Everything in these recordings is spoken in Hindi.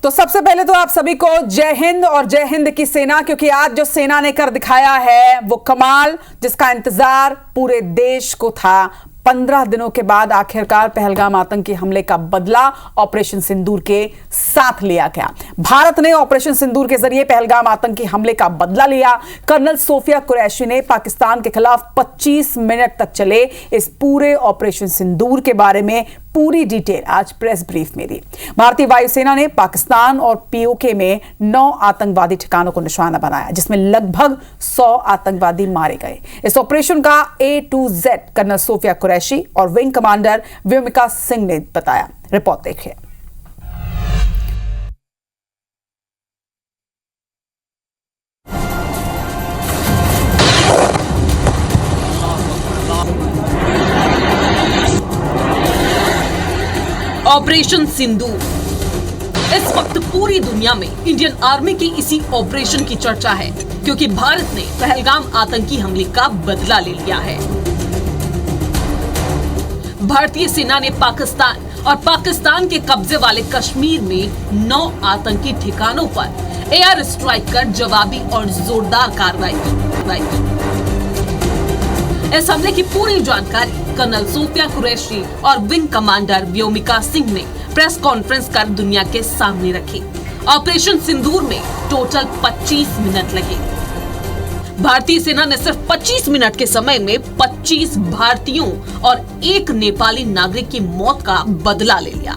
तो सबसे पहले तो आप सभी को जय हिंद और जय हिंद की सेना, क्योंकि आज जो सेना ने कर दिखाया है वो कमाल, जिसका इंतजार पूरे देश को था। 15 दिनों के बाद आखिरकार पहलगाम आतंकी हमले का बदला ऑपरेशन सिंदूर के साथ लिया गया। भारत ने ऑपरेशन सिंदूर के जरिए पहलगाम आतंकी हमले का बदला लिया। कर्नल सोफिया कुरैशी ने पाकिस्तान के खिलाफ 25 मिनट तक चले इस पूरे ऑपरेशन सिंदूर के बारे में पूरी डिटेल आज प्रेस ब्रीफ में दी। भारतीय वायुसेना ने पाकिस्तान और पीओके में 9 आतंकवादी ठिकानों को निशाना बनाया, जिसमें लगभग 100 आतंकवादी मारे गए। इस ऑपरेशन का A to Z colonel Sofiya Qureshi और विंग कमांडर व्योमिका सिंह ने बताया। रिपोर्ट देखिए। ऑपरेशन सिंदूर इस वक्त पूरी दुनिया में इंडियन आर्मी की इसी ऑपरेशन की चर्चा है, क्योंकि भारत ने पहलगाम आतंकी हमले का बदला ले लिया है। भारतीय सेना ने पाकिस्तान और पाकिस्तान के कब्जे वाले कश्मीर में 9 आतंकी ठिकानों पर एयर स्ट्राइक कर जवाबी और जोरदार कार्रवाई की। इस हमले की पूरी जानकारी कर्नल सोफिया कुरैशी और विंग कमांडर व्योमिका सिंह ने प्रेस कॉन्फ्रेंस कर दुनिया के सामने रखी। ऑपरेशन सिंदूर में टोटल 25 मिनट लगे। भारतीय सेना ने सिर्फ 25 मिनट के समय में 25 भारतीयों और 1 नेपाली नागरिक की मौत का बदला ले लिया।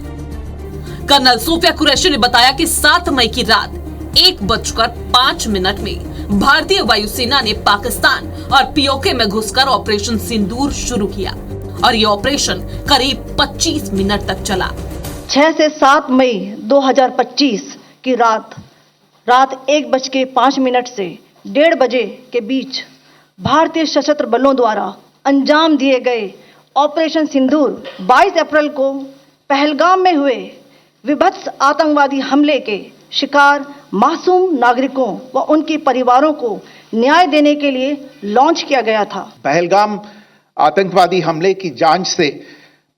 कर्नल सोफिया कुरैशी ने बताया कि 7 मई की रात 1:05 में भारतीय वायुसेना ने पाकिस्तान और पीओके में घुसकर ऑपरेशन सिंदूर शुरू किया और ये ऑपरेशन करीब 25 मिनट तक चला। 6 से 7 मई 2025 की रात 1:05 से 1:30 बजे के बीच भारतीय सशस्त्र बलों द्वारा अंजाम दिए गए ऑपरेशन सिंदूर 22 अप्रैल को पहलगाम में हुए विभत्स आतंकवादी हमले के शिकार मासूम नागरिकों व उनके परिवारों को न्याय देने के लिए लॉन्च किया गया था। पहलगाम आतंकवादी हमले की जांच से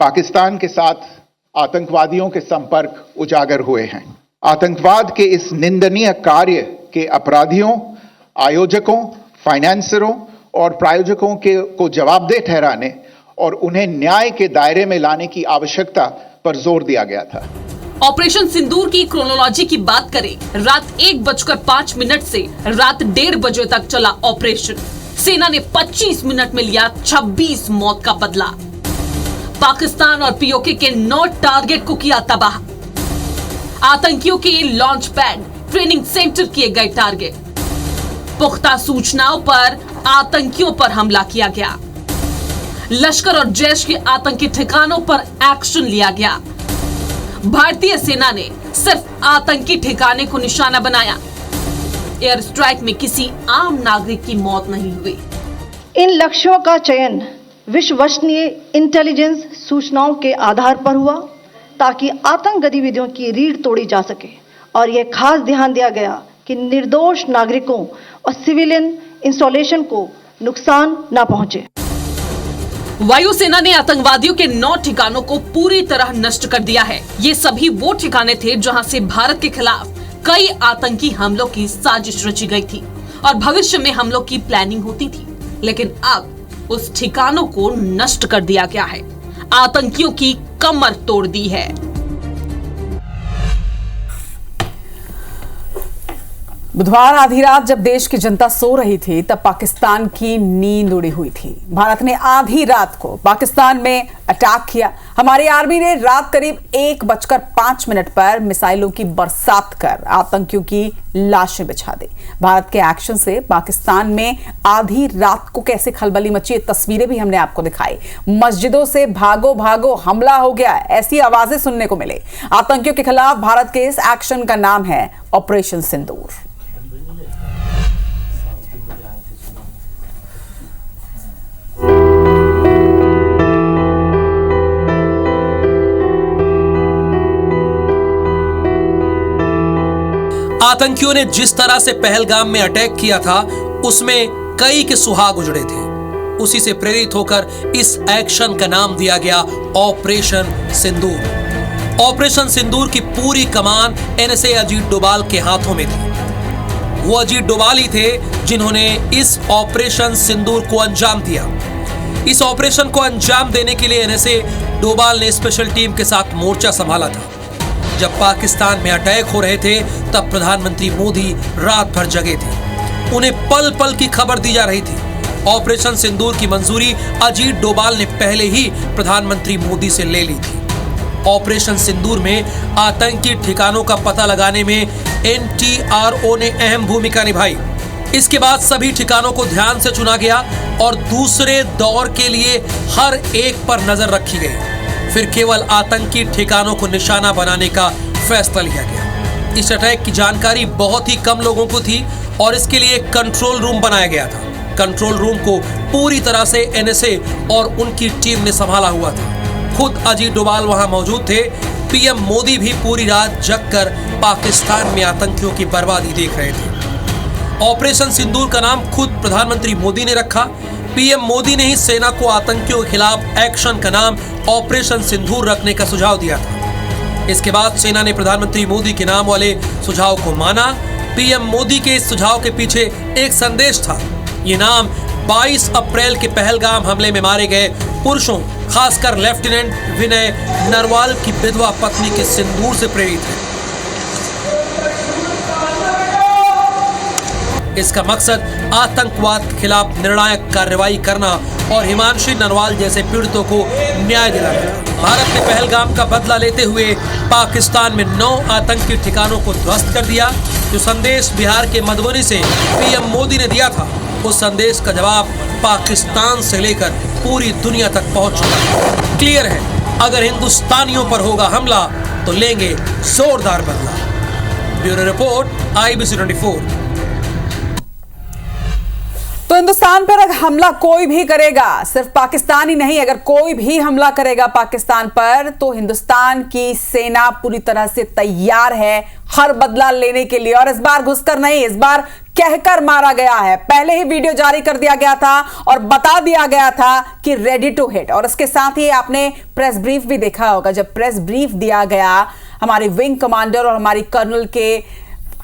पाकिस्तान के साथ आतंकवादियों के संपर्क उजागर हुए हैं। आतंकवाद के इस निंदनीय कार्य के अपराधियों, आयोजकों, फाइनेंसरों और प्रायोजकों को जवाबदेह ठहराने और उन्हें न्याय के दायरे में लाने की आवश्यकता पर जोर दिया गया था। ऑपरेशन सिंदूर की क्रोनोलॉजी की बात करें, रात 1:05 से रात 1:30 बजे तक चला ऑपरेशन। सेना ने 25 मिनट में लिया 26 मौत का बदला। पाकिस्तान और पीओके के 9 टारगेट को किया तबाह। आतंकियों के लॉन्च पैड, ट्रेनिंग सेंटर किए गए टारगेट। पुख्ता सूचनाओं पर आतंकियों पर हमला किया गया। लश्कर और जैश के आतंकी ठिकानों पर एक्शन लिया गया। भारतीय सेना ने सिर्फ आतंकी ठिकाने को निशाना बनाया। एयर स्ट्राइक में किसी आम नागरिक की मौत नहीं हुई। इन लक्ष्यों का चयन विश्वसनीय इंटेलिजेंस सूचनाओं के आधार पर हुआ, ताकि आतंक गतिविधियों की रीढ़ तोड़ी जा सके और यह खास ध्यान दिया गया कि निर्दोष नागरिकों और सिविलियन इंस्टॉलेशन को नुकसान न पहुंचे। वायुसेना ने आतंकवादियों के 9 ठिकानों को पूरी तरह नष्ट कर दिया है। ये सभी वो ठिकाने थे जहां से भारत के खिलाफ कई आतंकी हमलों की साजिश रची गई थी और भविष्य में हमलों की प्लानिंग होती थी, लेकिन अब उस ठिकानों को नष्ट कर दिया गया है। आतंकियों की कमर तोड़ दी है। बुधवार आधी रात जब देश की जनता सो रही थी, तब पाकिस्तान की नींद उड़ी हुई थी। भारत ने आधी रात को पाकिस्तान में अटैक किया। हमारी आर्मी ने रात करीब 1:05 पर मिसाइलों की बरसात कर आतंकियों की लाशें बिछा दी। भारत के एक्शन से पाकिस्तान में आधी रात को कैसे खलबली मची, तस्वीरें भी हमने आपको दिखाई। मस्जिदों से भागो भागो, हमला हो गया, ऐसी आवाजें सुनने को मिले। आतंकियों के खिलाफ भारत के इस एक्शन का नाम है ऑपरेशन सिंदूर। आतंकियों ने जिस तरह से पहलगाम में अटैक किया था, उसमें कई के सुहाग उजड़े थे। उसी से प्रेरित होकर इस एक्शन का नाम दिया गया ऑपरेशन सिंदूर। ऑपरेशन सिंदूर की पूरी कमान एनएसए अजीत डोभाल के हाथों में थी। वो अजीत डोभाल ही थे जिन्होंने इस ऑपरेशन सिंदूर को अंजाम दिया। इस ऑपरेशन को अंजाम देने के लिए एनएसए डोभाल ने स्पेशल टीम के साथ मोर्चा संभाला था। जब पाकिस्तान में अटैक हो रहे थे तब प्रधानमंत्री मोदी रात भर जगे थे। उन्हें पल पल की खबर दी जा रही थी। ऑपरेशन सिंदूर की मंजूरी अजीत डोभाल ने पहले ही प्रधानमंत्री मोदी से ले ली थी। ऑपरेशन सिंदूर में आतंकी ठिकानों का पता लगाने में एनटीआरओ ने अहम भूमिका निभाई। इसके बाद सभी ठिकानों को ध्यान से चुना गया और दूसरे दौर के लिए हर एक पर नजर रखी गई। फिर केवल आतंकी ठिकानों को निशाना बनाने का फैसला लिया गया। इस अटैक की जानकारी बहुत ही कम लोगों को थी और इसके लिए एक कंट्रोल रूम बनाया गया था। कंट्रोल रूम को पूरी तरह से एनएसए और उनकी टीम ने संभाला हुआ था। खुद अजीत डोभाल वहां मौजूद थे। पीएम मोदी भी पूरी रात जगकर पाकिस्तान में आतंकियों की बर्बादी देख रहे थे। ऑपरेशन सिंदूर का नाम खुद प्रधानमंत्री मोदी ने रखा। पीएम मोदी ने ही सेना को आतंकियों के खिलाफ एक्शन का नाम ऑपरेशन सिंदूर रखने का सुझाव दिया था। इसके बाद सेना ने प्रधानमंत्री मोदी के नाम वाले सुझाव को माना। पीएम मोदी के इस सुझाव के पीछे एक संदेश था। ये नाम 22 अप्रैल के पहलगाम हमले में मारे गए पुरुषों, खासकर लेफ्टिनेंट विनय नरवाल की विधवा पत्नी के सिंदूर से प्रेरित है। इसका मकसद आतंकवाद के खिलाफ निर्णायक कार्रवाई करना और हिमांशी नरवाल जैसे पीड़ितों को न्याय दिलाना। भारत ने पहलगाम का बदला लेते हुए पाकिस्तान में 9 आतंकी ठिकानों को ध्वस्त कर दिया। जो संदेश बिहार के मधुबनी से पीएम मोदी ने दिया था, उस संदेश का जवाब पाकिस्तान से लेकर पूरी दुनिया तक पहुंच चुका है। क्लियर है, अगर हिंदुस्तानियों पर होगा हमला तो लेंगे जोरदार बदला। Bureau report, IBC 24। तो हिंदुस्तान पर अगर हमला कोई भी करेगा, सिर्फ पाकिस्तान ही नहीं, अगर कोई भी हमला करेगा पाकिस्तान पर तो हिंदुस्तान की सेना पूरी तरह से तैयार है हर बदला लेने के लिए। और इस बार घुसकर नहीं, इस बार कहकर मारा गया है। पहले ही वीडियो जारी कर दिया गया था और बता दिया गया था कि रेडी टू हिट। और इसके साथ ही आपने प्रेस ब्रीफ भी देखा होगा। जब प्रेस ब्रीफ दिया गया हमारे विंग कमांडर और हमारी कर्नल के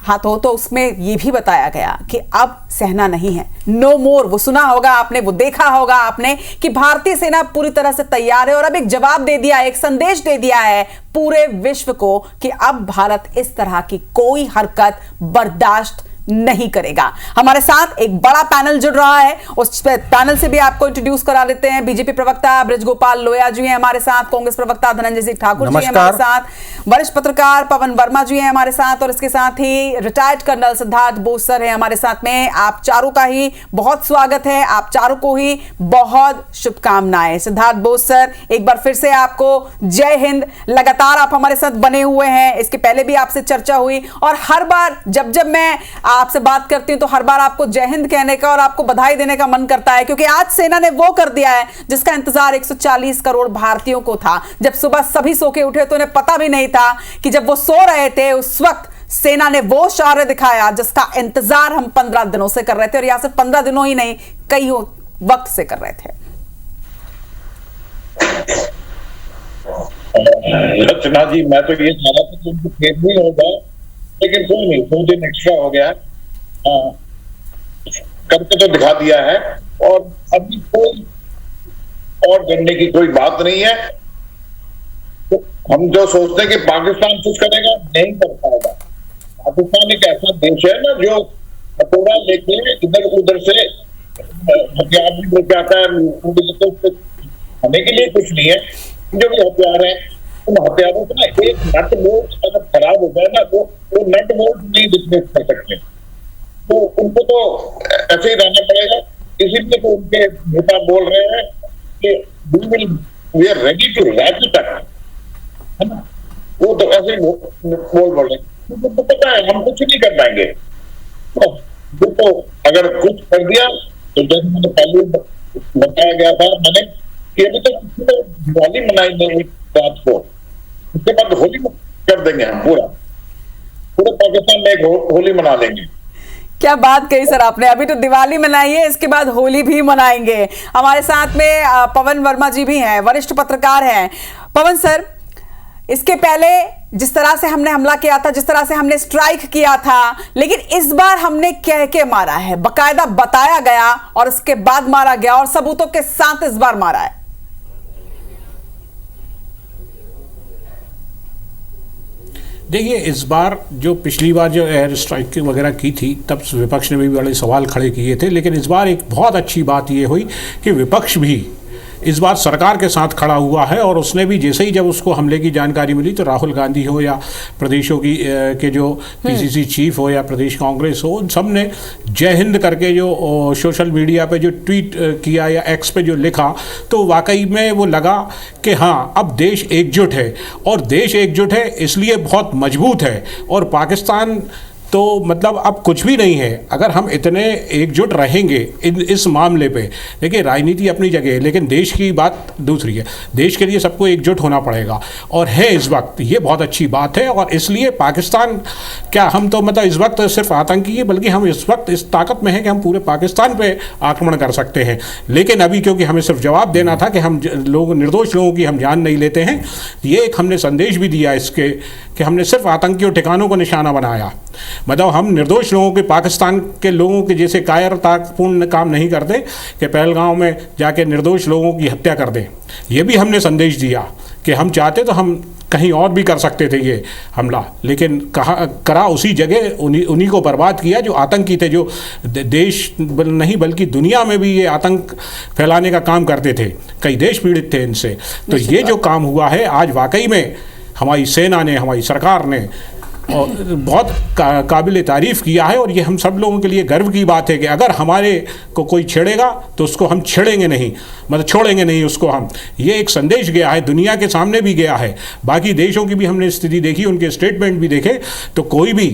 हाथों, तो उसमें यह भी बताया गया कि अब सहना नहीं है, नो मोर। वो सुना होगा आपने, वो देखा होगा आपने कि भारतीय सेना पूरी तरह से तैयार है और अब एक जवाब दे दिया, एक संदेश दे दिया है पूरे विश्व को कि अब भारत इस तरह की कोई हरकत बर्दाश्त नहीं करेगा। हमारे साथ एक बड़ा पैनल जुड़ रहा है, उस पैनल से भी आपको इंट्रोड्यूस करा देते हैं। बीजेपी प्रवक्ता ब्रजगोपाल लोया जी हैं हमारे साथ, कांग्रेस प्रवक्ता धनंजय सिंह ठाकुर जी हैं हमारे साथ, वरिष्ठ पत्रकार पवन वर्मा जी हैं हमारे साथ और इसके साथ ही retired colonel Siddharth Bose sir हैं हमारे साथ में। आप चारों का ही बहुत स्वागत है, आप चारों को ही बहुत शुभकामनाएं। सिद्धार्थ बोस सर, एक बार फिर से आपको जय हिंद। लगातार आप हमारे साथ बने हुए हैं, इसके पहले भी आपसे चर्चा हुई और हर बार जब मैं आपसे बात करती हूं तो हर बार आपको जय हिंद कहने का और आपको बधाई देने का मन करता है, क्योंकि आज सेना ने वो कर दिया है जिसका इंतजार 140 करोड़ भारतीयों को था। जब सुबह सभी सो के उठे तो उन्हें पता भी नहीं था कि जब वो सो रहे थे उस वक्त सेना ने वो शौर्य दिखाया जिसका इंतजार हम 15 दिनों से कर रहे थे। और यहां सिर्फ 15 दिनों ही नहीं, कई वक्त से कर रहे थे। रचना जी, मैं तो ये चाह रहा था कि उनको खेत नहीं होगा, लेकिन कोई नहीं, 2 दिन एक्स्ट्रा हो गया, करके तो दिखा दिया है और अभी कोई और करने की कोई बात नहीं है। तो हम जो सोचते हैं कि पाकिस्तान कुछ करेगा, नहीं कर पाएगा। पाकिस्तान एक ऐसा देश है ना जो हथौड़ा लेके इधर उधर से हथियार भी लेके आता है, खाने के लिए कुछ नहीं है। जो भी हथियार है उन हथियारों को ना एक नट बोल्ट अगर खराब हो जाए ना तो वो नट बोल्ट नहीं रिप्लेस कर सकते, तो उनको तो ऐसे ही रहना पड़ेगा। इसीलिए तो उनके नेता बोल रहे हैं कि we are ready to wrap it up, है ना। वो तो ऐसे ही बोल रहे हैं, तो पता है हम कुछ नहीं कर पाएंगे। तो अगर कुछ कर दिया तो जैसे मैंने पहले बताया गया था मैंने कि अभी तक दिवाली मनाई नहीं रात को, उसके बाद होली कर देंगे हम, पूरे पाकिस्तान में एक होली मना लेंगे। क्या बात कही सर आपने, अभी तो दिवाली मनाई है, इसके बाद होली भी मनाएंगे। हमारे साथ में पवन वर्मा जी भी हैं, वरिष्ठ पत्रकार हैं। पवन सर, इसके पहले जिस तरह से हमने हमला किया था, जिस तरह से हमने स्ट्राइक किया था, लेकिन इस बार हमने कह के मारा है, बकायदा बताया गया और उसके बाद मारा गया और सबूतों के साथ इस बार मारा है। देखिए, इस बार जो पिछली बार जो एयर स्ट्राइक वगैरह की थी तब विपक्ष ने भी बड़े सवाल खड़े किए थे, लेकिन इस बार एक बहुत अच्छी बात ये हुई कि विपक्ष भी इस बार सरकार के साथ खड़ा हुआ है और उसने भी जैसे ही जब उसको हमले की जानकारी मिली तो राहुल गांधी हो या प्रदेशों की के जो पीसीसी चीफ हो या प्रदेश कांग्रेस हो, उन सब ने जय हिंद करके जो सोशल मीडिया पे जो ट्वीट किया या एक्स पे जो लिखा, तो वाकई में वो लगा कि हाँ, अब देश एकजुट है और देश एकजुट है इसलिए बहुत मजबूत है और पाकिस्तान तो मतलब अब कुछ भी नहीं है अगर हम इतने एकजुट रहेंगे इस मामले पे। देखिए, राजनीति अपनी जगह है लेकिन देश की बात दूसरी है। देश के लिए सबको एकजुट होना पड़ेगा और है इस वक्त, ये बहुत अच्छी बात है। और इसलिए पाकिस्तान क्या, हम तो मतलब इस वक्त सिर्फ आतंकी है, बल्कि हम इस वक्त इस ताकत में हैं कि हम पूरे पाकिस्तान पे आक्रमण कर सकते हैं। लेकिन अभी क्योंकि हमें सिर्फ जवाब देना था कि हम लोग निर्दोष लोगों की हम जान नहीं लेते हैं, ये एक हमने संदेश भी दिया इसके कि हमने सिर्फ आतंकियों ठिकानों को निशाना बनाया। मतलब हम निर्दोष लोगों के, पाकिस्तान के लोगों के जैसे कायरतापूर्ण काम नहीं करते कि पहलगांव में जाके निर्दोष लोगों की हत्या कर दें। ये भी हमने संदेश दिया कि हम चाहते तो हम कहीं और भी कर सकते थे ये हमला, लेकिन करा उसी जगह उन्हीं को बर्बाद किया जो आतंकी थे, जो देश नहीं बल्कि दुनिया में भी ये आतंक फैलाने का काम करते थे। कई देश पीड़ित थे इनसे। तो ये जो काम हुआ है आज वाकई में हमारी सेना ने, हमारी सरकार ने और बहुत काबिल तारीफ़ किया है और ये हम सब लोगों के लिए गर्व की बात है कि अगर हमारे को कोई छेड़ेगा तो उसको हम छेड़ेंगे नहीं, मतलब छोड़ेंगे नहीं उसको हम। ये एक संदेश गया है, दुनिया के सामने भी गया है, बाकी देशों की भी हमने स्थिति देखी, उनके स्टेटमेंट भी देखे, तो कोई भी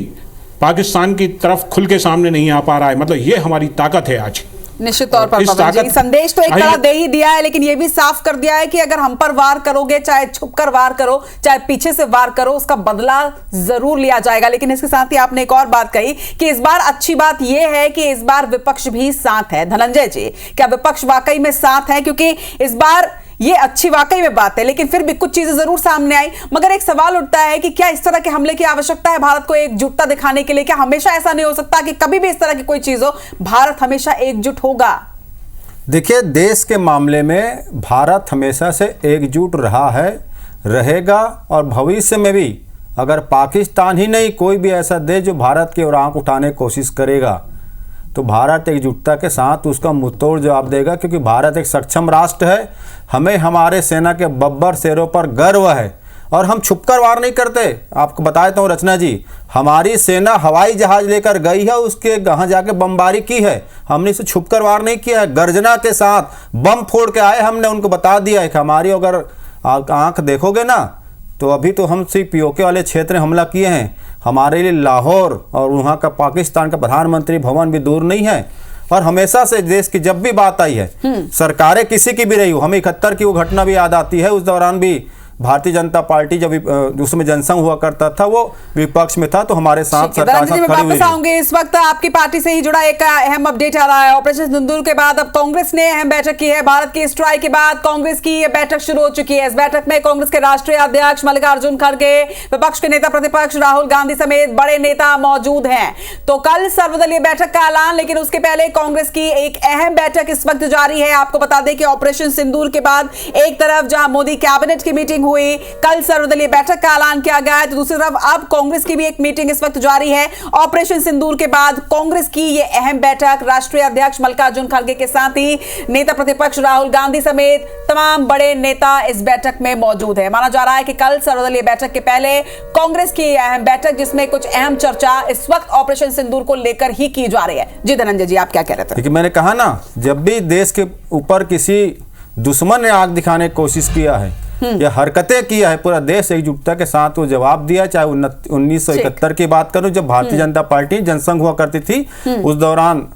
पाकिस्तान की तरफ खुल के सामने नहीं आ पा रहा है। मतलब ये हमारी ताकत है आज। निश्चित तौर पर संदेश तो एक तरह दे ही दिया है, लेकिन यह भी साफ कर दिया है कि अगर हम पर वार करोगे, चाहे छुपकर वार करो, चाहे पीछे से वार करो, उसका बदला जरूर लिया जाएगा। लेकिन इसके साथ ही आपने एक और बात कही कि इस बार अच्छी बात यह है कि इस बार विपक्ष भी साथ है। धनंजय जी, क्या विपक्ष वाकई में साथ है? क्योंकि इस बार ये अच्छी वाकई में बात है, लेकिन फिर भी कुछ चीजें जरूर सामने आई। मगर एक सवाल उठता है कि क्या इस तरह के हमले की आवश्यकता है भारत को एकजुटता दिखाने के लिए? क्या हमेशा ऐसा नहीं हो सकता कि कभी भी इस तरह की कोई चीज हो, भारत हमेशा एकजुट होगा? देखिए, देश के मामले में भारत हमेशा से एकजुट रहा है, रहेगा और भविष्य में भी। अगर पाकिस्तान ही नहीं, कोई भी ऐसा देश जो भारत की ओर आंख उठाने की कोशिश करेगा तो भारत एकजुटता के साथ उसका मुंहतोड़ जवाब देगा, क्योंकि भारत एक सक्षम राष्ट्र है। हमें हमारे सेना के बब्बर शेरों पर गर्व है और हम छुपकर वार नहीं करते। आपको बता देता हूँ रचना जी, हमारी सेना हवाई जहाज लेकर गई है, उसके कहाँ जाके बमबारी की है, हमने इसे छुपकर वार नहीं किया है। गर्जना के साथ बम फोड़ के आए, हमने उनको बता दिया है कि हमारी अगर आंख देखोगे ना तो अभी तो हम सिर्फ पीओके वाले क्षेत्र में हमला किए हैं। हमारे लिए लाहौर और वहाँ का पाकिस्तान का प्रधानमंत्री भवन भी दूर नहीं है। और हमेशा से देश की जब भी बात आई है, सरकारें किसी की भी रही हो, हमें 71 की वो घटना भी याद आती है। उस दौरान भी भारतीय जनता पार्टी जब उसमें जनसंघ हुआ करता था, वो विपक्ष में था, तो हमारे साथ सरकार साथ खड़ी हुई। आऊंगे इस वक्त आपकी पार्टी से ही जुड़ा एक अहम अपडेट आ रहा है। ऑपरेशन सिंदूर के बाद अब कांग्रेस ने अहम बैठक की है। भारत की स्ट्राइक के बाद कांग्रेस की यह बैठक शुरू हो चुकी है। इस बैठक में कांग्रेस के राष्ट्रीय अध्यक्ष मल्लिकार्जुन खड़गे, विपक्ष के नेता प्रतिपक्ष राहुल गांधी समेत बड़े नेता मौजूद हैं। तो कल सर्वदलीय बैठक का ऐलान, लेकिन उसके पहले कांग्रेस की एक अहम बैठक इस वक्त जारी है। आपको बता दें कि ऑपरेशन सिंदूर के बाद एक तरफ जहां मोदी कैबिनेट की मीटिंग हुई, कल सर्वदलीय बैठक का ऐलान किया गया है, तो दूसरी तरफ अब कांग्रेस की भी एक मीटिंग इस वक्त जारी है। ऑपरेशन सिंदूर के बाद कांग्रेस की यह अहम बैठक राष्ट्रीय अध्यक्ष मल्लिकार्जुन खड़गे के साथ ही नेता प्रतिपक्ष राहुल गांधी समेत तमाम बड़े नेता इस बैठक में मौजूद है। माना जा रहा है कि कल सर्वदलीय बैठक के पहले कांग्रेस की अहम बैठक, जिसमें कुछ अहम चर्चा इस वक्त ऑपरेशन सिंदूर को लेकर ही की जा रही है। जी धनंजय जी, आप क्या कह रहे थे? मैंने कहा ना, जब भी देश के ऊपर किसी दुश्मन ने आग दिखाने की कोशिश किया है या हरकतें किया है, पूरा देश एकजुटता के साथ वो जवाब दिया। चाहे 1971 की बात करूं, जब भारतीय जनता पार्टी जनसंघ हुआ करती थी, उस दौरान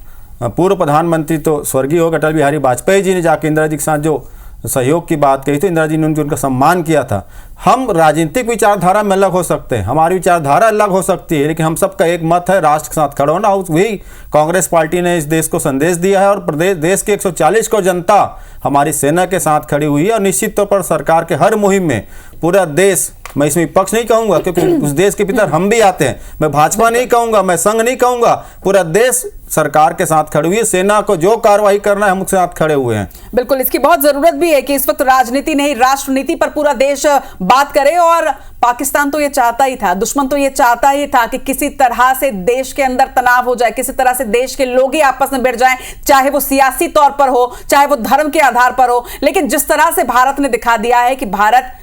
पूर्व प्रधानमंत्री तो स्वर्गीय हो अटल बिहारी वाजपेयी जी ने जाके इंदिरा जी के साथ जो सहयोग की बात कही, तो इंदिरा जी ने उनका सम्मान किया था। हम राजनीतिक विचारधारा में अलग हो सकते हैं, हमारी विचारधारा अलग हो सकती है, लेकिन हम सबका एक मत है, राष्ट्र के साथ खड़ा होना। वही कांग्रेस पार्टी ने इस देश को संदेश दिया है और देश की 140 करोड़ जनता हमारी सेना के साथ खड़ी हुई है। और निश्चित तौर पर सरकार के हर मुहिम में पूरा देश मैं इसमें विपक्ष नहीं कहूंगा, क्योंकि उस देश के भीतर हम भी आते हैं। मैं भाजपा नहीं कहूंगा, मैं संघ नहीं कहूंगा, पूरा देश सरकार के साथ खड़ी हुई है। सेना को जो कार्रवाई करना है हम उसके साथ खड़े हुए हैं। बिल्कुल, इसकी बहुत जरूरत भी है कि इस वक्त राजनीति नहीं, राष्ट्रनीति पर पूरा देश बात करे। और पाकिस्तान तो ये चाहता ही था, दुश्मन तो ये चाहता ही था कि किसी तरह से देश के अंदर तनाव हो जाए, किसी तरह से देश के लोग ही आपस में भिड़ जाएं, चाहे वो सियासी तौर पर हो, चाहे वो धर्म के आधार पर हो। लेकिन जिस तरह से भारत ने दिखा दिया है कि भारत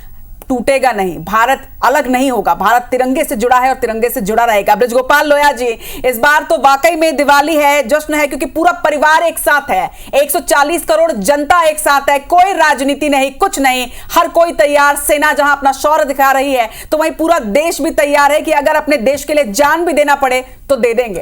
टूटेगा नहीं, भारत अलग नहीं होगा, भारत तिरंगे से जुड़ा है और तिरंगे से जुड़ा रहेगा। ब्रजगोपाल लोया जी, इस बार तो वाकई में दिवाली है, जश्न है, क्योंकि पूरा परिवार एक साथ है, 140 करोड़ जनता एक साथ है, कोई राजनीति नहीं, कुछ नहीं, हर कोई तैयार। सेना जहां अपना शौर्य दिखा रही है तो वहीं पूरा देश भी तैयार है कि अगर अपने देश के लिए जान भी देना पड़े तो दे देंगे।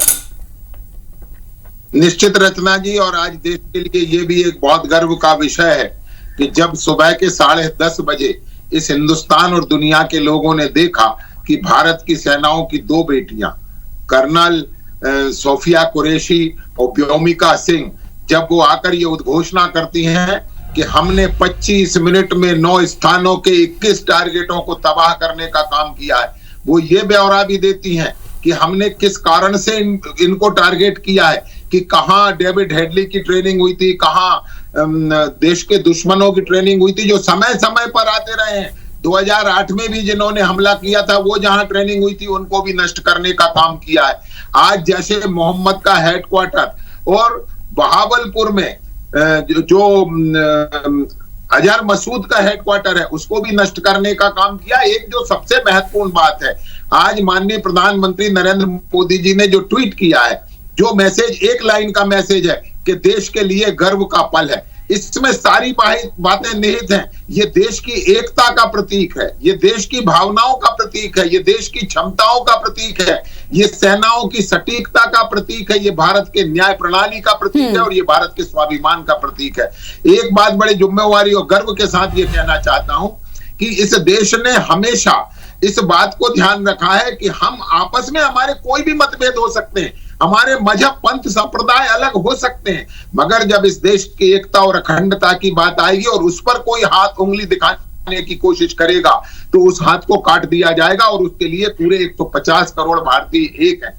निश्चित रचना जी, और आज देश के लिए ये भी एक बहुत गर्व का विषय है कि जब सुबह के 10:30 बजे इस हिंदुस्तान और दुनिया के लोगों ने देखा कि भारत की सेनाओं की 2 बेटियां कर्नल सोफिया कुरैशी और व्योमिका सिंह, जब वो आकर ये उद्घोषणा करती हैं कि हमने 25 मिनट में 9 स्थानों के 21 टारगेटों को तबाह करने का काम किया है, वो ये ब्यौरा भी देती हैं कि हमने किस कारण से इनको टारगेट किया है, कि कहां डेविड हेडली की ट्रेनिंग हुई थी, कहां देश के दुश्मनों की ट्रेनिंग हुई थी जो समय समय पर आते रहे हैं। 2008 में भी जिन्होंने हमला किया था वो जहां ट्रेनिंग हुई थी उनको भी नष्ट करने का काम किया है। आज जैसे मोहम्मद का हेडक्वार्टर और बहावलपुर में जो अजहर मसूद का हेडक्वार्टर है उसको भी नष्ट करने का काम किया। एक जो सबसे महत्वपूर्ण बात है, आज माननीय प्रधानमंत्री नरेंद्र मोदी जी ने जो ट्वीट किया है, जो मैसेज एक लाइन का मैसेज है कि देश के लिए गर्व का पल है, इसमें सारी बातें निहित हैं। ये देश की एकता का प्रतीक है, ये देश की भावनाओं का प्रतीक है, ये देश की क्षमताओं का प्रतीक है, ये सेनाओं की सटीकता का प्रतीक है, ये भारत के न्याय प्रणाली का प्रतीक है और ये भारत के स्वाभिमान का प्रतीक है। एक बात बड़े जिम्मेवारी और गर्व के साथ ये कहना चाहता हूं कि इस देश ने हमेशा इस बात को ध्यान रखा है कि हम आपस में हमारे कोई भी मतभेद हो सकते हैं, हमारे मजहब पंथ संप्रदाय अलग हो सकते हैं, मगर जब इस देश की एकता और अखंडता की बात आएगी और उस पर कोई हाथ उंगली दिखाने की कोशिश करेगा तो उस हाथ को काट दिया जाएगा और उसके लिए पूरे 150 करोड़ भारतीय एक हैं।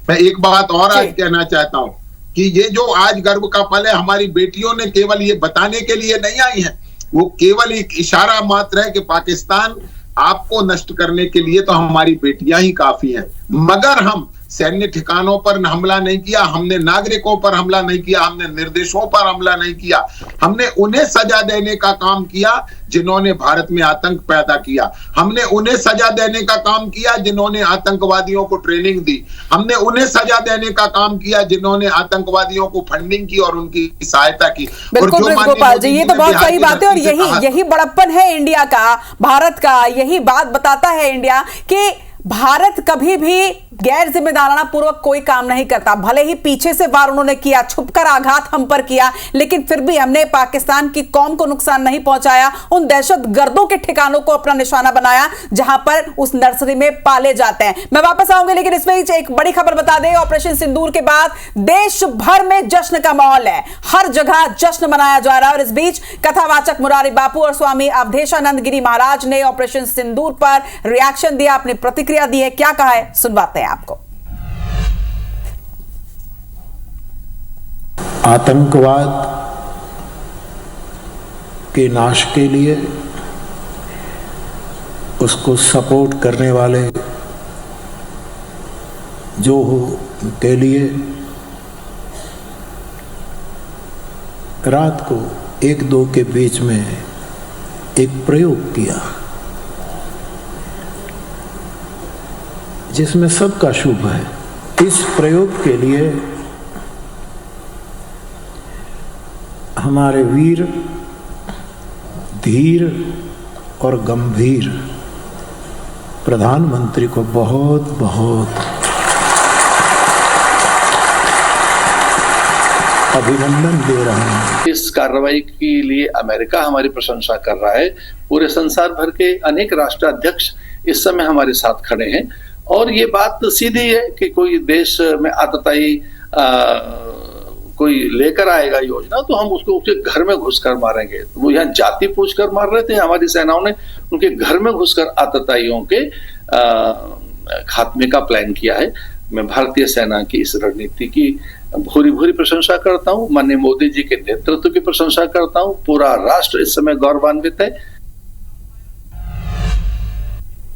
मैं एक बात और आज कहना चाहता हूं कि ये जो आज गर्व का पल है, हमारी बेटियों ने केवल ये बताने के लिए नहीं आई हैं, वो केवल एक इशारा मात्र है कि पाकिस्तान आपको नष्ट करने के लिए तो हमारी बेटियां ही काफी हैं। मगर हम सैन्य ठिकानों पर हमला नहीं किया, हमने नागरिकों पर हमला नहीं किया, हमने निर्देशों पर हमला नहीं किया, हमने उन्हें सजा देने का काम किया जिन्होंने भारत में आतंक पैदा किया, हमने उन्हें सजा देने का काम किया जिन्होंने आतंकवादियों को ट्रेनिंग दी, हमने उन्हें सजा देने का काम किया जिन्होंने आतंकवादियों को फंडिंग की और उनकी सहायता की। बिल्कुल गोपाल जी, ये तो बहुत सही बात है और यही बड़प्पन है इंडिया का, भारत का। यही बात बताता है इंडिया कि भारत कभी भी गैर जिम्मेदाराना पूर्वक कोई काम नहीं करता। भले ही पीछे से वार उन्होंने किया, छुपकर आघात हम पर किया, लेकिन फिर भी हमने पाकिस्तान की कौम को नुकसान नहीं पहुंचाया। उन दहशतगर्दों के ठिकानों को अपना निशाना बनाया जहां पर उस नर्सरी में पाले जाते हैं। मैं वापस आऊंगी, लेकिन इसमें एक बड़ी खबर बता दें। ऑपरेशन सिंदूर के बाद देश भर में जश्न का माहौल है, हर जगह जश्न मनाया जा रहा है। और इस बीच कथावाचक मुरारी बापू और स्वामी अवधेशानंद गिरी महाराज ने ऑपरेशन सिंदूर पर रिएक्शन दिया, अपनी प्रतिक्रिया दी है। क्या कहा है, सुनवाते हैं आपको। आतंकवाद के नाश के लिए उसको सपोर्ट करने वाले जो हो के लिए रात को 1-2 के बीच में एक प्रयोग किया जिसमें सबका शुभ है। इस प्रयोग के लिए हमारे वीर, धीर और गंभीर प्रधानमंत्री को बहुत बहुत अभिनंदन दे रहा हूं। इस कार्रवाई के लिए अमेरिका हमारी प्रशंसा कर रहा है, पूरे संसार भर के अनेक राष्ट्राध्यक्ष इस समय हमारे साथ खड़े हैं और ये बात सीधी है कि कोई देश में आतताई कोई लेकर आएगा योजना तो हम उसको उसके घर में घुसकर मारेंगे। तो वो यहाँ जाति पूछ कर मार रहे थे, हमारी सेनाओं ने उनके घर में घुसकर आतताइयों के खात्मे का प्लान किया है। मैं भारतीय सेना की इस रणनीति की भूरी भूरी प्रशंसा करता हूँ, माननीय मोदी जी के नेतृत्व की प्रशंसा करता हूँ। पूरा राष्ट्र इस समय गौरवान्वित है।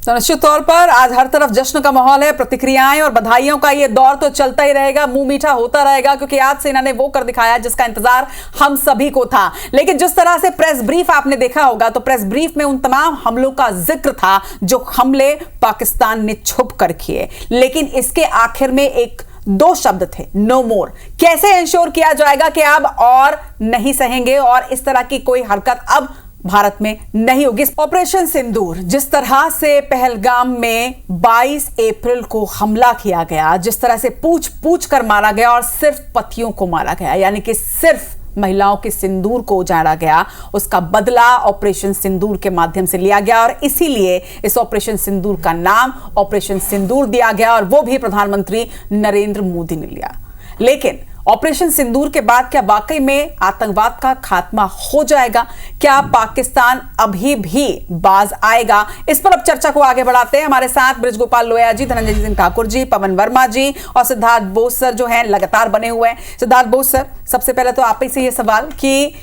तो निश्चित तौर पर आज हर तरफ जश्न का माहौल है, प्रतिक्रियाएं और बधाइयों का ये दौर तो चलता ही रहेगा, मुंह मीठा होता रहेगा, क्योंकि आज सेना ने वो कर दिखाया जिसका इंतजार हम सभी को था। लेकिन जिस तरह से प्रेस ब्रीफ आपने देखा होगा, तो प्रेस ब्रीफ में उन तमाम हमलों का जिक्र था जो हमले पाकिस्तान ने छुप कर किए, लेकिन इसके आखिर में एक दो शब्द थे, नो मोर। कैसे इंश्योर किया जाएगा कि अब और नहीं सहेंगे और इस तरह की कोई हरकत अब भारत में नहीं होगी। ऑपरेशन सिंदूर, जिस तरह से पहलगाम में 22 अप्रैल को हमला किया गया, जिस तरह से पूछ पूछ कर मारा गया और सिर्फ पतियों को मारा गया, यानी कि सिर्फ महिलाओं के सिंदूर को उजाड़ा गया, उसका बदला ऑपरेशन सिंदूर के माध्यम से लिया गया और इसीलिए इस ऑपरेशन सिंदूर का नाम ऑपरेशन सिंदूर दिया गया और वो भी प्रधानमंत्री नरेंद्र मोदी ने लिया। लेकिन ऑपरेशन सिंदूर के बाद क्या वाकई में आतंकवाद का खात्मा हो जाएगा? क्या पाकिस्तान अभी भी बाज आएगा? इस पर अब चर्चा को आगे बढ़ाते हैं। हमारे साथ बृजगोपाल लोया जी, धनंजय सिंह ठाकुर जी, पवन वर्मा जी और सिद्धार्थ बोस सर जो हैं लगातार बने हुए हैं। सिद्धार्थ बोस सर, सबसे पहले तो आप ही से ये सवाल कि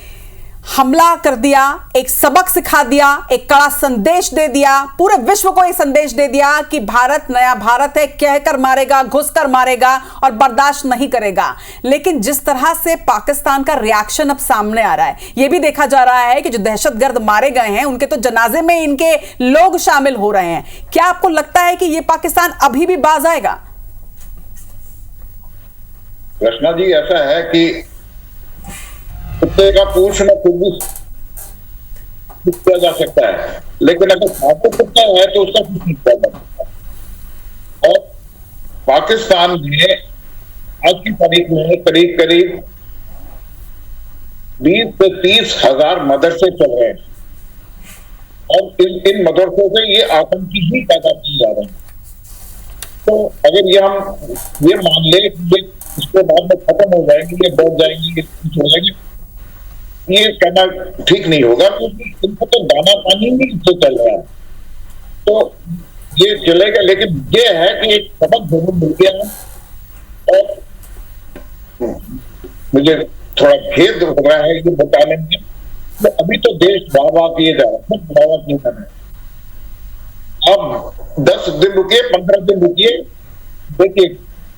हमला कर दिया, एक सबक सिखा दिया, एक कड़ा संदेश दे दिया, पूरे विश्व को ये संदेश दे दिया कि भारत नया भारत है, कहकर मारेगा, घुसकर मारेगा और बर्दाश्त नहीं करेगा। लेकिन जिस तरह से पाकिस्तान का रिएक्शन अब सामने आ रहा है, यह भी देखा जा रहा है कि जो दहशतगर्द मारे गए हैं उनके तो जनाजे में इनके लोग शामिल हो रहे हैं। क्या आपको लगता है कि यह पाकिस्तान अभी भी बाज आएगा? रचना जी, ऐसा है कि कुत्ते का पूछना खुद भी किया जा सकता है, लेकिन अगर साथी कुत्ता है तो उसका कुछ नहीं किया जा सकता। और पाकिस्तान में आज की तारीख में करीब करीब 20 से 30 हजार मदरसे चल रहे हैं और इन मदरसों से ये आतंकी ही पैदा किए जा रहे हैं। तो अगर ये हम ये मान ले कि इसके बाद में खत्म हो जाएंगे, ये बढ़ जाएंगे, कुछ हो जाएंगे, ये कहना ठीक नहीं होगा, क्योंकि इनको तो दाना पानी भी इससे चल रहा है, तो ये चलेगा। लेकिन ये है कि एक सबक जरूर मिल गया है और मुझे थोड़ा खेद हो रहा है ये बताने में, तो अभी तो देश वाह किए जा रहा है, वाह किए जा रहे हैं। अब 10 दिन रुकिए, 15 दिन रुकिए, देखिए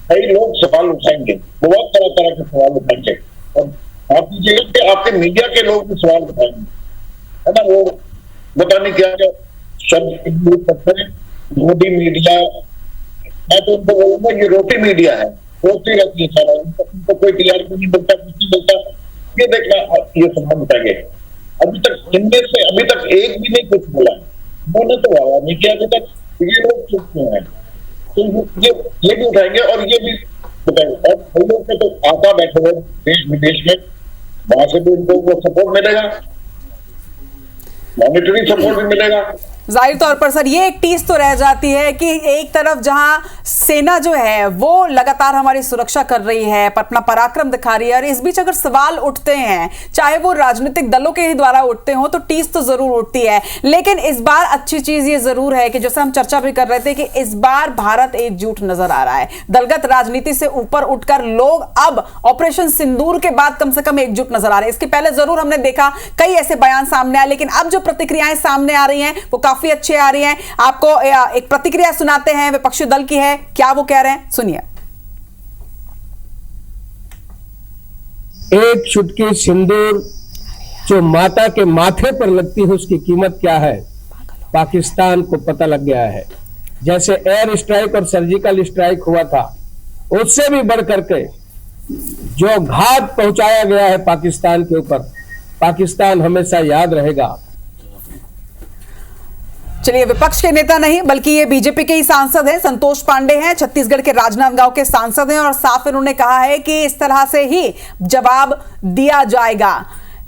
कई लोग सवाल उठाएंगे, बहुत तरह तरह के सवाल उठाएंगे और आप कीजिएगा कि आपके मीडिया के लोग भी सवाल उठाएंगे, है ना। वो बताने क्या क्या शब्द यूज करते हैं, मोदी मीडिया। मैं तो उनको बोलूंगा ये रोटी मीडिया है, रोटी रहती है सारा, उनको कोई टीआरपी नहीं मिलता, कुछ नहीं मिलता। ये देखना, ये सवाल उठाएंगे। अभी तक इनमें से अभी तक एक भी नहीं कुछ बोला, उन्होंने तो वाह नहीं किया अभी तक। ये लोग चुप क्यों हैं? तो ये भी उठाएंगे और ये भी बताएंगे। और हम लोग के तो आका बैठे हुए देश विदेश में, वहां से भी उनको वो सपोर्ट मिलेगा, मॉनिटरी सपोर्ट भी मिलेगा। जाहिर तौर पर सर ये एक टीस तो रह जाती है कि एक तरफ जहां सेना जो है वो लगातार हमारी सुरक्षा कर रही है, अपना पराक्रम दिखा रही है, और इस बीच अगर सवाल उठते हैं, चाहे वो राजनीतिक दलों के ही द्वारा उठते हो, तो टीस तो जरूर उठती है। लेकिन इस बार अच्छी चीज ये जरूर है कि जैसे हम चर्चा भी कर रहे थे कि इस बार भारत एकजुट नजर आ रहा है। दलगत राजनीति से ऊपर उठकर लोग अब ऑपरेशन सिंदूर के बाद कम से कम एकजुट नजर आ रहे हैं। इसके पहले जरूर हमने देखा कई ऐसे बयान सामने आए, लेकिन अब जो प्रतिक्रियाएं सामने आ रही हैं वो काफी अच्छी आ रही हैं। आपको एक प्रतिक्रिया सुनाते हैं, विपक्षी दल की है, क्या वो कह रहे हैं, सुनिए। एक चुटकी सिंदूर जो माता के माथे पर लगती है उसकी कीमत क्या है, पाकिस्तान को पता लग गया है। जैसे एयर स्ट्राइक और सर्जिकल स्ट्राइक हुआ था, उससे भी बढ़ करके जो घात पहुंचाया गया है पाकिस्तान के ऊपर, पाकिस्तान हमेशा याद रहेगा। चलिए, विपक्ष के नेता नहीं बल्कि ये बीजेपी के ही सांसद हैं, संतोष पांडे हैं, छत्तीसगढ़ के राजनांदगांव के सांसद हैं, और साफ इन्होंने कहा है कि इस तरह से ही जवाब दिया जाएगा।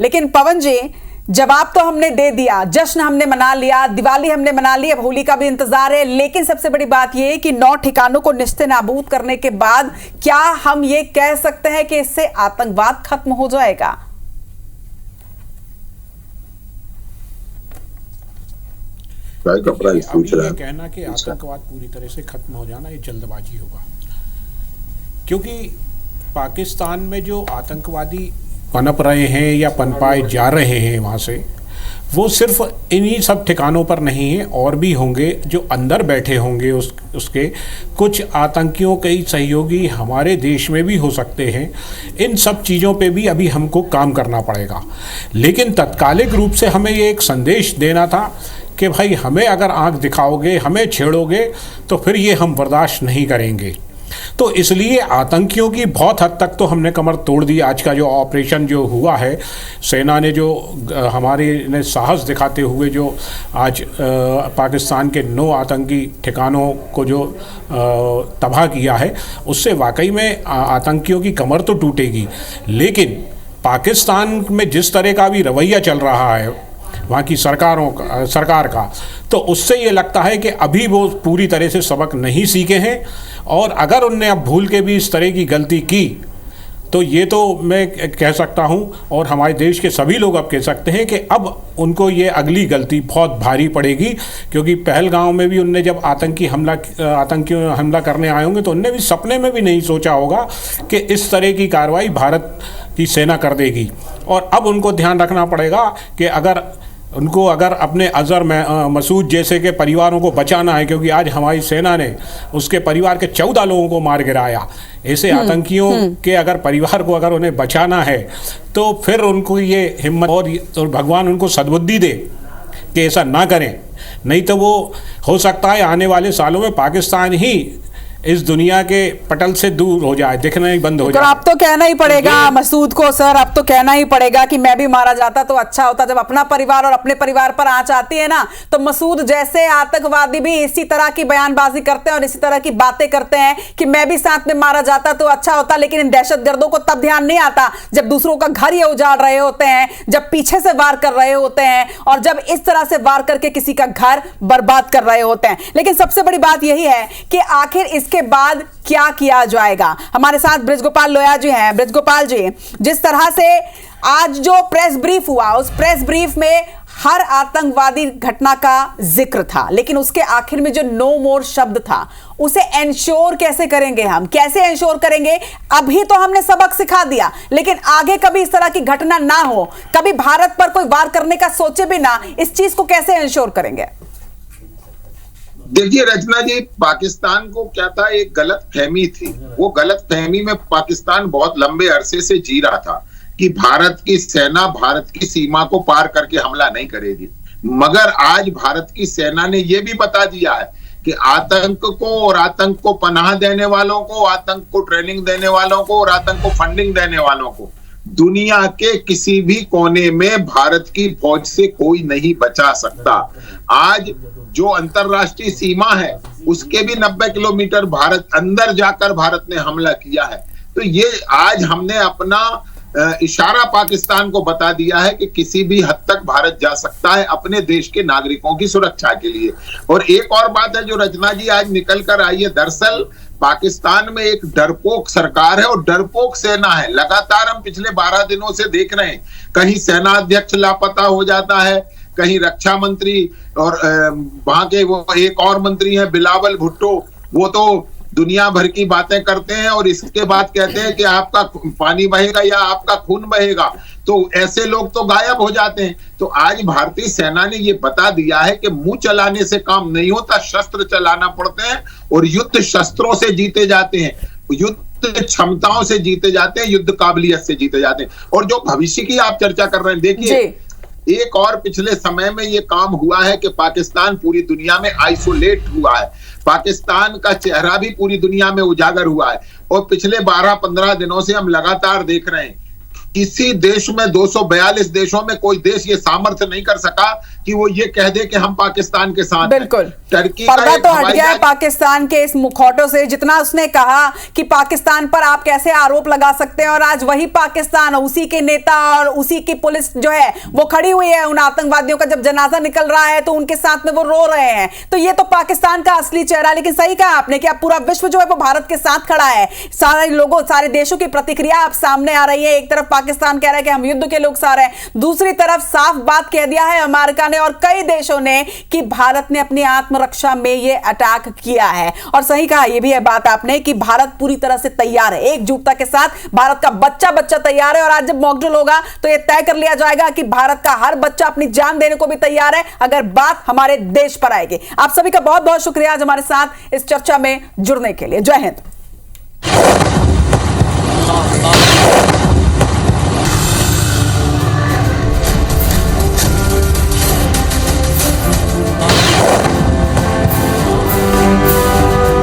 लेकिन पवन जी, जवाब तो हमने दे दिया, जश्न हमने मना लिया, दिवाली हमने मना ली, अब होली का भी इंतजार है। लेकिन सबसे बड़ी बात यह है कि 9 ठिकानों को निस्ते नाबूद करने के बाद क्या हम ये कह सकते हैं कि इससे आतंकवाद खत्म हो जाएगा? कहना कि आतंकवाद पूरी तरह से खत्म हो जाना ये जल्दबाजी होगा, क्योंकि पाकिस्तान में जो आतंकवादी पनप रहे हैं या पनपाए जा रहे हैं वहाँ से, वो सिर्फ इन्हीं सब ठिकानों पर नहीं है, और भी होंगे जो अंदर बैठे होंगे उसके कुछ आतंकियों के सहयोगी हमारे देश में भी हो सकते हैं। इन सब चीज़ों पे भी अभी हमको काम करना पड़ेगा। लेकिन तत्कालिक रूप से हमें ये एक संदेश देना था कि भाई हमें अगर आंख दिखाओगे, हमें छेड़ोगे, तो फिर ये हम बर्दाश्त नहीं करेंगे। तो इसलिए आतंकियों की बहुत हद तक तो हमने कमर तोड़ दी। आज का जो ऑपरेशन जो हुआ है, सेना ने जो हमारे ने साहस दिखाते हुए जो आज पाकिस्तान के 9 आतंकी ठिकानों को जो तबाह किया है, उससे वाकई में आतंकियों की कमर तो टूटेगी। लेकिन पाकिस्तान में जिस तरह का भी रवैया चल रहा है वहाँ की सरकार का, तो उससे ये लगता है कि अभी वो पूरी तरह से सबक नहीं सीखे हैं, और अगर उनने अब भूल के भी इस तरह की गलती की, तो ये तो मैं कह सकता हूँ और हमारे देश के सभी लोग अब कह सकते हैं कि अब उनको ये अगली गलती बहुत भारी पड़ेगी। क्योंकि पहलगांव में भी उनने जब आतंकी हमला करने आए होंगे, तो उनने भी सपने में भी नहीं सोचा होगा कि इस तरह की कार्रवाई भारत की सेना कर देगी। और अब उनको ध्यान रखना पड़ेगा कि अगर अपने अजहर मसूद जैसे के परिवारों को बचाना है, क्योंकि आज हमारी सेना ने उसके परिवार के 14 लोगों को मार गिराया, ऐसे आतंकियों के अगर परिवार को अगर उन्हें बचाना है, तो फिर उनको ये हिम्मत और भगवान उनको सद्बुद्धि दे कि ऐसा ना करें। नहीं तो वो हो सकता है आने वाले सालों में पाकिस्तान ही इस दुनिया के पटल से दूर हो जाए, दिखना ही बंद हो जाए। अब तो कहना ही पड़ेगा मसूद को सर, अब तो कहना ही पड़ेगा कि मैं भी मारा जाता तो अच्छा होता। जब अपना परिवार और अपने परिवार पर आंच आती है ना, तो मसूद जैसे आतंकवादी भी इसी तरह की बयानबाजी करते हैं और इसी तरह की बातें करते हैं कि मैं भी साथ में मारा जाता तो अच्छा होता। लेकिन इन दहशतगर्दों को तब ध्यान नहीं आता जब दूसरों का घर ये उजाड़ रहे होते हैं, जब पीछे से वार कर रहे होते हैं, और जब इस तरह से वार करके किसी का घर बर्बाद कर रहे होते हैं। लेकिन सबसे बड़ी बात यही है कि आखिर इसके बाद क्या किया जाएगा। हमारे साथ ब्रिजगोपाल लोया जी हैं। ब्रिजगोपाल जी, जिस तरह से आज जो प्रेस ब्रीफ हुआ, उस प्रेस ब्रीफ में हर आतंकवादी घटना का जिक्र था, लेकिन उसके आखिर में जो नो मोर शब्द था, उसे एंश्योर कैसे करेंगे हम, कैसे एंश्योर करेंगे? अभी तो हमने सबक सिखा दिया, लेकिन आगे कभी इस तरह की घटना ना हो, कभी भारत पर कोई वार करने का सोचे भी ना, इस चीज को कैसे एंश्योर करेंगे? देखिए रचना जी, पाकिस्तान को क्या था, एक गलत फहमी थी। वो गलत फहमी में पाकिस्तान बहुत लंबे अरसे से जी रहा था कि भारत की सेना भारत की सीमा को पार करके हमला नहीं करेगी। मगर आज भारत की सेना ने यह भी बता दिया है कि आतंक को और आतंक को पनाह देने वालों को, आतंक को ट्रेनिंग देने वालों को और आतंक को फंडिंग देने वालों को दुनिया के किसी भी कोने में भारत की फौज से कोई नहीं बचा सकता। आज जो अंतरराष्ट्रीय सीमा है उसके भी 90 किलोमीटर भारत अंदर जाकर भारत ने हमला किया है। तो ये आज हमने अपना इशारा पाकिस्तान को बता दिया है कि किसी भी हद तक भारत जा सकता है अपने देश के नागरिकों की सुरक्षा के लिए। और एक और बात है जो रचना जी आज निकल कर आई है, दरअसल पाकिस्तान में एक डरपोक सरकार है और डरपोक सेना है। लगातार हम पिछले 12 दिनों से देख रहे हैं, कहीं सेना अध्यक्ष लापता हो जाता है, कहीं रक्षा मंत्री, और वहां के वो एक और मंत्री हैं बिलावल भुट्टो, वो तो दुनिया भर की बातें करते हैं और इसके बाद कहते हैं कि आपका पानी बहेगा या आपका खून बहेगा। तो ऐसे लोग तो गायब हो जाते हैं। तो आज भारतीय सेना ने ये बता दिया है कि मुंह चलाने से काम नहीं होता, शस्त्र चलाना पड़ते हैं और युद्ध शस्त्रों से जीते जाते हैं, युद्ध क्षमताओं से जीते जाते हैं, युद्ध काबिलियत से जीते जाते हैं। और जो भविष्य की आप चर्चा कर रहे हैं, देखिए एक और पिछले समय में ये काम हुआ है कि पाकिस्तान पूरी दुनिया में आइसोलेट हुआ है, पाकिस्तान का चेहरा भी पूरी दुनिया में उजागर हुआ है। और पिछले 12-15 दिनों से हम लगातार देख रहे हैं, किसी देश में 242 देशों में कोई देश ये सामर्थ्य नहीं कर सका कि वो ये कह दे कि हम पाकिस्तान के साथ हैं। बिल्कुल, टर्की पर्दा तो हट गया है पाकिस्तान के इस मुखौटों से। जितना उसने कहा कि पाकिस्तान पर आप कैसे आरोप लगा सकते हैं, और आज वही पाकिस्तान, उसी के नेता और उसी की पुलिस जो है वो खड़ी हुई है उन आतंकवादियों का। जब जनाजा निकल रहा है तो उनके साथ में वो रो रहे हैं। तो ये तो पाकिस्तान का असली चेहरा। लेकिन सही कहा आपने कि अब पूरा विश्व जो है वो भारत के साथ खड़ा है। सारे लोगों, सारे देशों की प्रतिक्रिया अब सामने आ रही है। एक तरफ पाकिस्तान कह रहा है कि हम युद्ध के लोग सारे हैं, दूसरी तरफ साफ बात कह दिया है अमेरिका ने और कई देशों ने कि भारत ने अपनी आत्मरक्षा में ये अटैक किया है। और सही कहा ये भी है बात आपने कि भारत पूरी तरह से तैयार है, एकजुटता के साथ भारत का बच्चा बच्चा तैयार है। और आज जब मॉकड्रिल होगा तो यह तय कर लिया जाएगा कि भारत का हर बच्चा अपनी जान देने को भी तैयार है अगर बात हमारे देश पर आएगी। आप सभी का बहुत बहुत शुक्रिया आज हमारे साथ इस चर्चा में जुड़ने के लिए। जय हिंद।